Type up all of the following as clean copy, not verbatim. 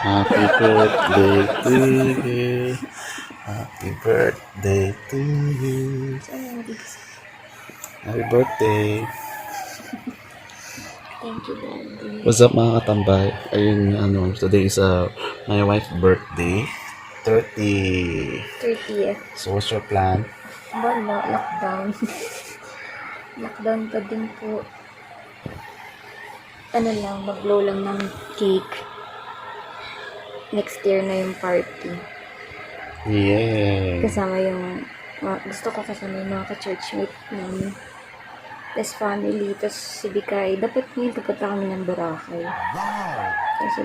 Happy birthday to you. Happy birthday to you. Happy birthday. Thank you, Daddy. What's up mga katambay? Ayun, today is my wife's birthday. 30th. So what's your plan? Wala, lockdown. Lockdown pa din po. Ano lang, mag-blow lang ng cake. Next year na yung party. Yeah. Kasama yung, gusto ko kasama yung mga ka-churchmate namin. Tapos family, tapos si Bikay. Dapat ngayon pupunta kami ng Boracay. Wow! Kasi,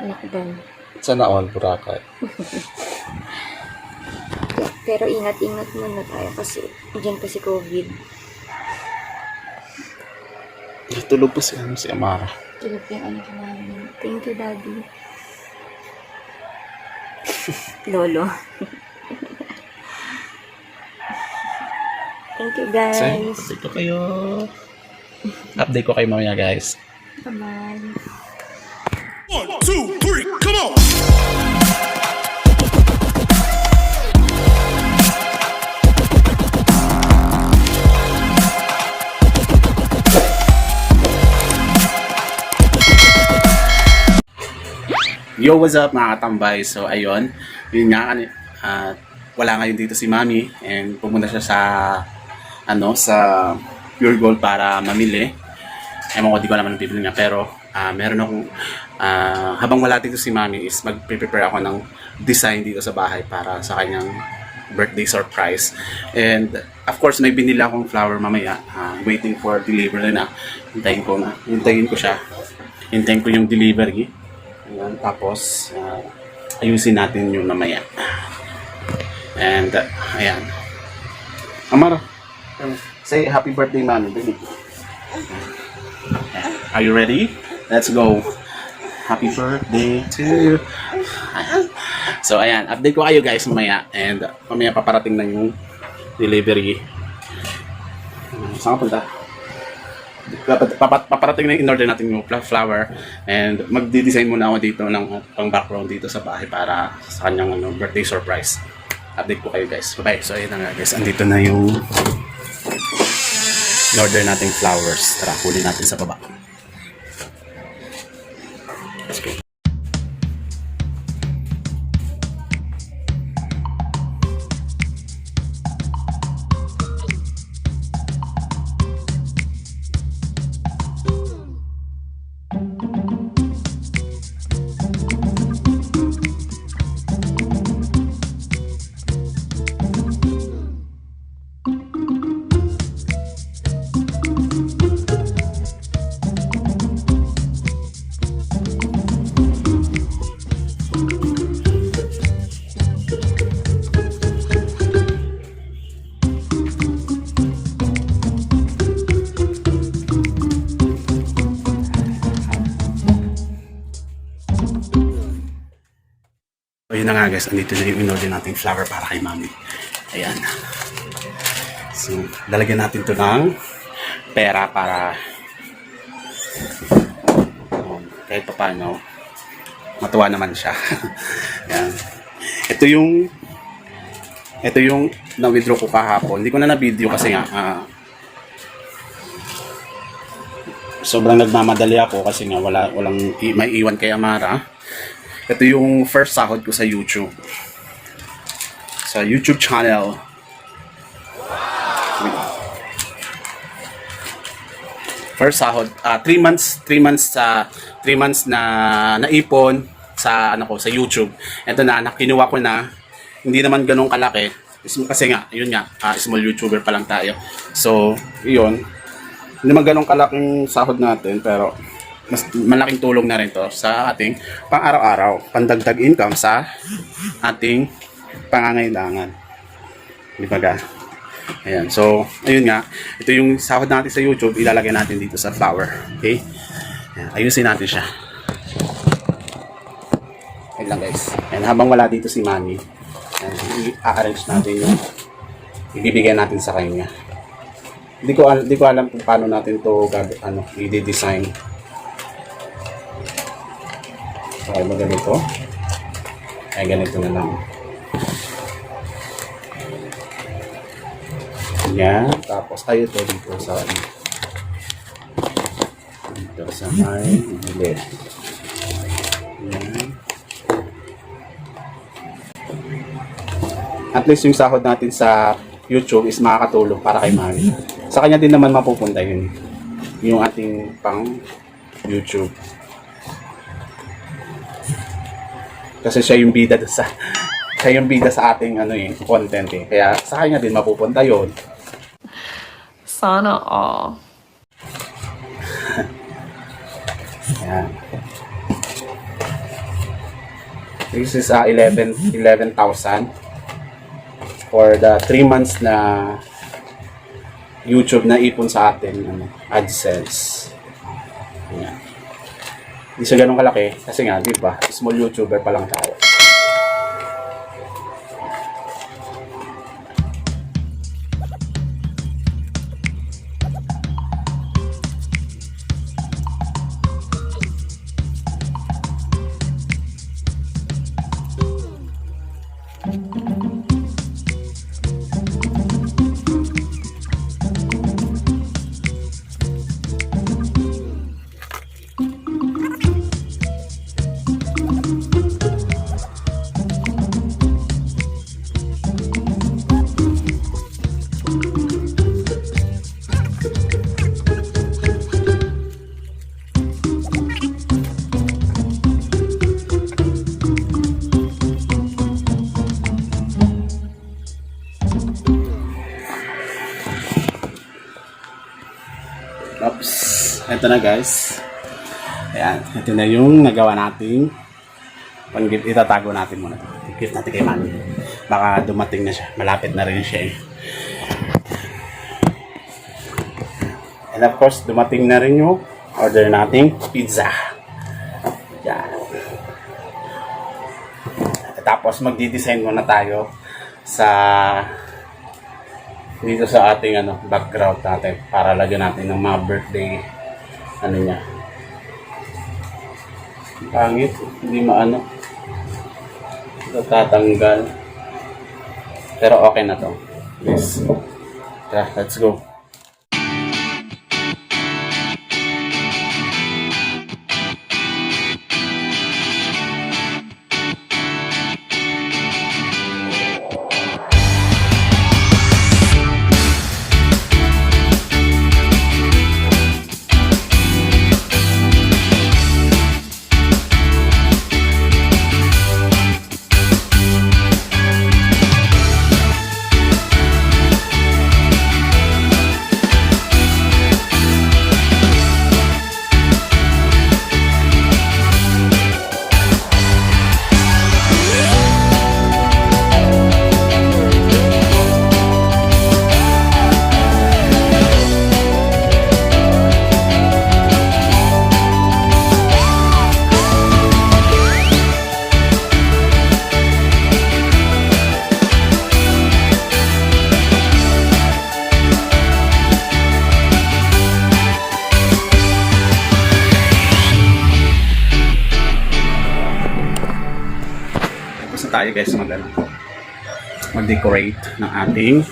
lockdown. Sana all, Boracay. Yeah, pero ingat-ingat muna tayo kasi dyan pa si COVID. Tulog pa si Amara. Tulog yung anak namin. Thank you, Daddy. Lolo. Thank you, guys. Update ko kayo. Update ko kayo mamaya, guys. Bye-bye. 1, 2, 3, come on! Yo, what's up mga katambay? So ayun, yun nga, wala ngayon dito si Mami and pumunta siya sa Pure Gold para mamili. Ewan ko, di ko naman bibili niya, pero meron akong habang wala dito si Mami is mag-prepare ako ng design dito sa bahay para sa kanyang birthday surprise. And of course may binili akong flower mamaya, waiting for delivery na. Hintayin ko siya. Hintayin ko yung delivery. Ayan, tapos ayusin natin yung mamaya. And ayan. Amara, say happy birthday, Mami. Are you ready? Let's go. Happy birthday to you. So ayan, update ko kayo guys mamaya. And mamaya paparating na yung delivery. Saan ka punta? Paparating na in order natin yung flower. And magdi-design muna ako dito ng pang background dito sa bahay para sa kanyang birthday surprise. Update ko kayo guys. Bye-bye. So ayun na nga guys, andito na yung in-order nating flowers. Tara, huli natin sa baba. Let's go. So yun na nga guys, andito na yung in-order nating flower para kay Mami. Ayan. So, lalagyan natin to ng pera para kahit pa paano matuwa naman siya. Ayan. Ito yung na-withdraw ko kahapon. Hindi ko na na-video kasi nga sobrang nagmamadali ako kasi nga walang may iwan kay Amara. Ito yung first sahod ko sa YouTube. Sa YouTube channel. First sahod, 3 months na naipon sa sa YouTube. Ito na, kinuha ko na. Hindi naman ganun kalaki. Kasi nga, yun nga, small YouTuber pa lang tayo. So, yun. Hindi naman ganun kalaking sahod natin, pero mas malaking tulong na rin to sa ating pang-araw-araw, pandagdag income sa ating pangangailangan. Di ba ga? Ayan, so ayun nga, ito yung sahod natin sa YouTube, ilalagay natin dito sa flower. Okay? Ayan, ayusin natin siya. Ayan lang guys. And habang wala dito si Manny, i-arrange natin yung ibibigay natin sa kanya. Hindi ko alam kung paano natin to i-design. Okay ba ganito? Ay, ganito na lang. Yan. Tapos, ay ito dito sa may gilid. Yan. At least yung sahod natin sa YouTube is makakatulong para kay Mami. Sa kanya din naman mapupunta yun. Yung ating pang YouTube. Kasi siya yung bida sa ating content eh. Kaya sa kanya din mapupunta yun. Sana all. Yan. This is 11,000 for the 3 months na YouTube na ipon sa atin, AdSense. Yan. Hindi siya ganun kalaki kasi nga, di ba? Small YouTuber pa lang tayo. Oops. Ito na guys. Ayan. Ito na yung nagawa natin. Pang-gift. Itatago natin muna. I-gift natin kay Mami. Baka dumating na siya. Malapit na rin siya eh. And of course, dumating na rin yung order nating pizza. Yan. Tapos magdi-design muna tayo sa dito sa ating background natin para lagyan natin ng mga birthday niya. Pangit, hindi tatanggal. Pero okay na to. Yes. Tara, let's go. Tayo guys mag-decorate ng ating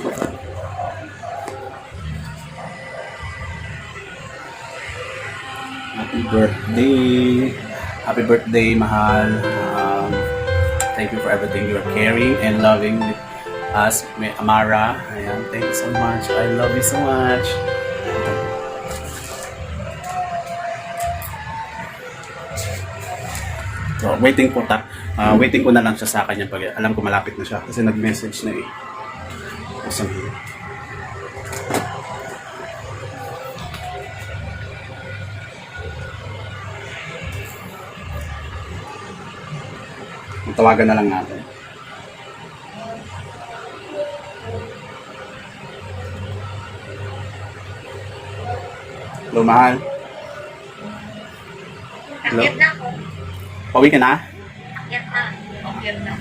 happy birthday mahal. Thank you for everything you're caring and loving with us, Amara. Ayan, thank you so much, I love you so much. So, waiting ko na lang siya sa kanya pag alam ko malapit na siya kasi nag-message na eh. Tawagan na lang natin. Hello, mahal. Hello? Pauwi ka na? Akyat na. Okay na.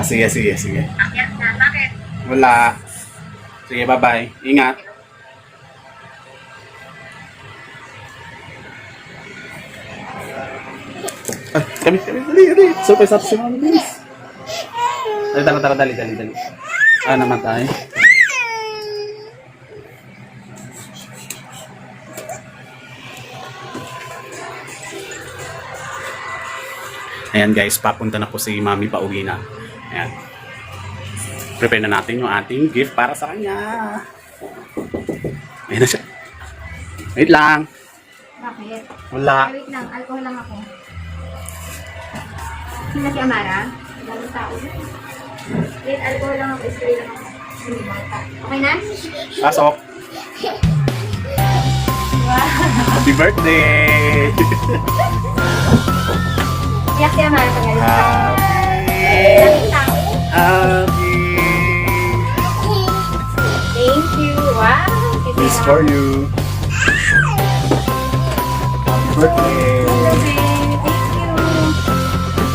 Sige. Akyat na. Bakit? Wala. Sige, bye-bye. Ingat. Kami, dali. Surprise natin si Mami, bilis. Tara, dali. Namatay. Ayan guys, papunta na po si Mami, pauwi na. Ayan. Prepare na natin yung ating gift para sa kanya. Ayan na siya. Wait lang. Bakit? Wala. Wait lang, alcohol lang ako. Sino si Amara? Walang tao. Wait, alcohol lang ako, spray lang ako. Hindi bata. Okay na? Pasok. Wow! Happy birthday! Iyak si Amara pag galit ka. Daming tao. Happy. Thank you. Wow! This for you. Happy birthday. Thank you.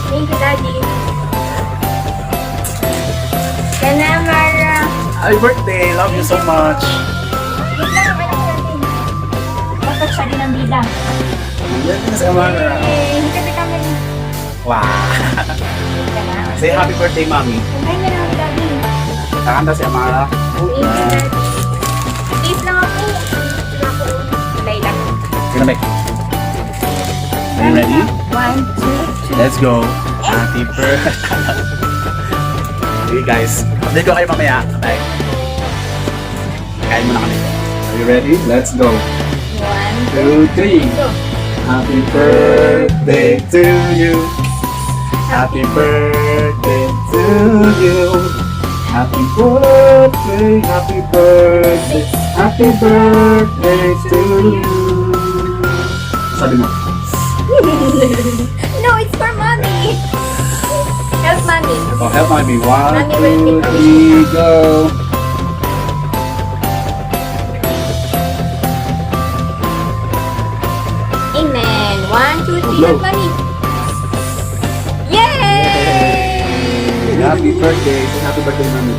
Thank you, Daddy. Yan na, Amara. Happy birthday. Love you so much. Wait lang, wait lang natin. Dapat siya din ang bida. Yan na si Amara. Yay! Kasi kami. Wow. Ka na. Say happy birthday, Mami. Kumain na lang, Daddy. Kakanta si Amara. Thank you, Daddy. Please lang ako. Kulay lang. Ginamay. Are you ready? 1, 2, 3. Let's go. Happy birthday. Okay guys, update ko kayo mamaya. Bye. Kain muna kami. Are you ready? Let's go. 1, 2, 3. go. Happy birthday to you. Happy birthday to you. Happy birthday, happy birthday, happy birthday to you. Sabi mo. No, it's for mommy. Help mommy. Oh, help mommy. 1, Mommy will 2, 3, keep go. Amen. 1, 2, 3, Blow. help mommy. Yay! Happy birthday. Say happy birthday, mommy.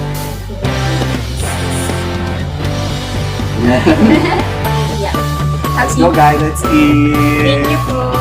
Yeah. Let's go guys, let's eat. Thank you po.